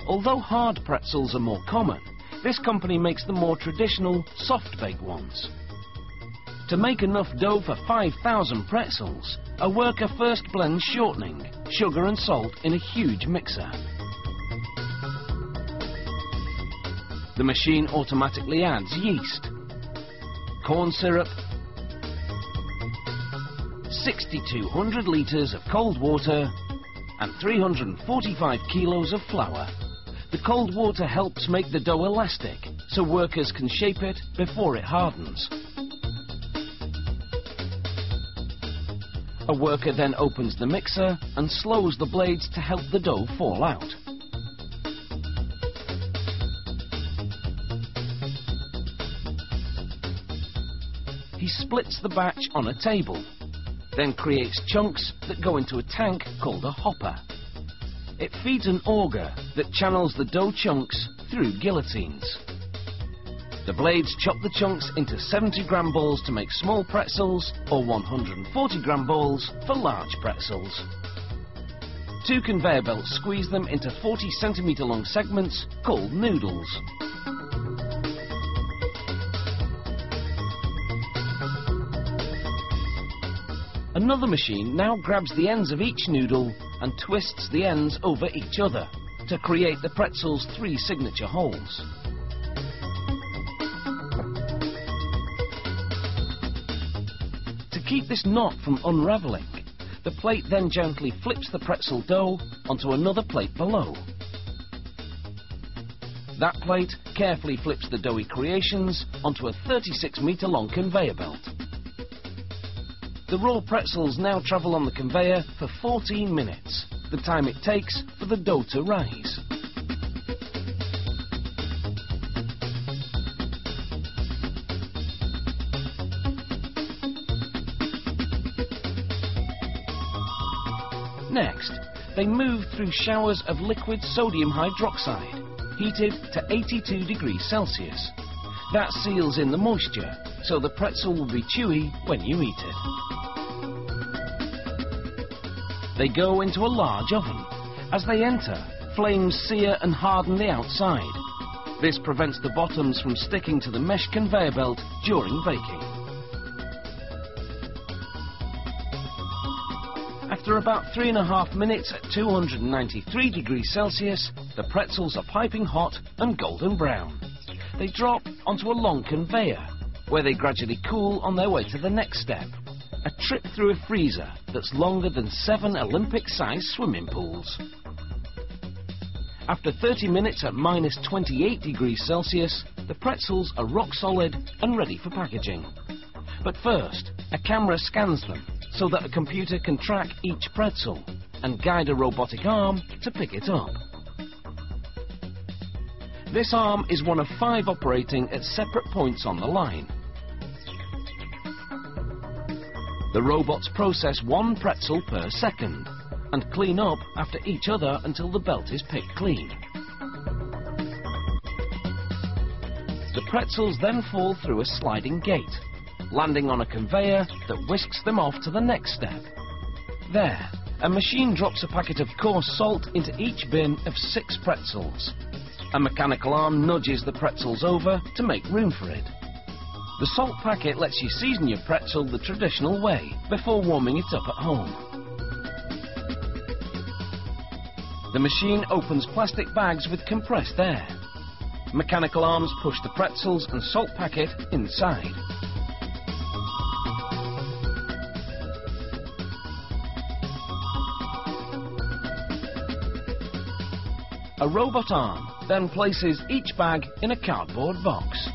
Although hard pretzels are more common, this company makes the more traditional soft-bake ones. To make enough dough for 5,000 pretzels, a worker first blends shortening, sugar and salt in a huge mixer. The machine automatically adds yeast, corn syrup, 6,200 litres of cold water and 345 kilos of flour. The cold water helps make the dough elastic, so workers can shape it before it hardens. A worker then opens the mixer and slows the blades to help the dough fall out. He splits the batch on a table, then creates chunks that go into a tank called a hopper. It feeds an auger that channels the dough chunks through guillotines. The blades chop the chunks into 70-gram balls to make small pretzels or 140-gram balls for large pretzels. 2 conveyor belts squeeze them into 40-centimetre long segments called noodles. Another machine now grabs the ends of each noodle and twists the ends over each other to create the pretzel's 3 signature holes. To keep this knot from unravelling, the plate then gently flips the pretzel dough onto another plate below. That plate carefully flips the doughy creations onto a 36-metre long conveyor belt. The raw pretzels now travel on the conveyor for 14 minutes, the time it takes for the dough to rise. Next, they move through showers of liquid sodium hydroxide, heated to 82 degrees Celsius. That seals in the moisture, so the pretzel will be chewy when you eat it. They go into a large oven. As they enter, flames sear and harden the outside. This prevents the bottoms from sticking to the mesh conveyor belt during baking. After about 3.5 minutes at 293 degrees Celsius, the pretzels are piping hot and golden brown. They drop onto a long conveyor, where they gradually cool on their way to the next step. A trip through a freezer that's longer than 7 Olympic-sized swimming pools. After 30 minutes at minus 28 degrees Celsius, the pretzels are rock solid and ready for packaging. But first, a camera scans them so that a computer can track each pretzel and guide a robotic arm to pick it up. This arm is one of 5 operating at separate points on the line. The robots process 1 pretzel per second and clean up after each other until the belt is picked clean. The pretzels then fall through a sliding gate, landing on a conveyor that whisks them off to the next step. There, a machine drops a packet of coarse salt into each bin of 6 pretzels. A mechanical arm nudges the pretzels over to make room for it. The salt packet lets you season your pretzel the traditional way before warming it up at home. The machine opens plastic bags with compressed air. Mechanical arms push the pretzels and salt packet inside. A robot arm then places each bag in a cardboard box.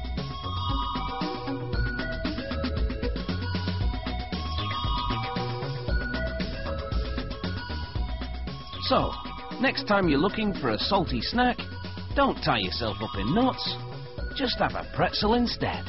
So, next time you're looking for a salty snack, don't tie yourself up in knots, just have a pretzel instead.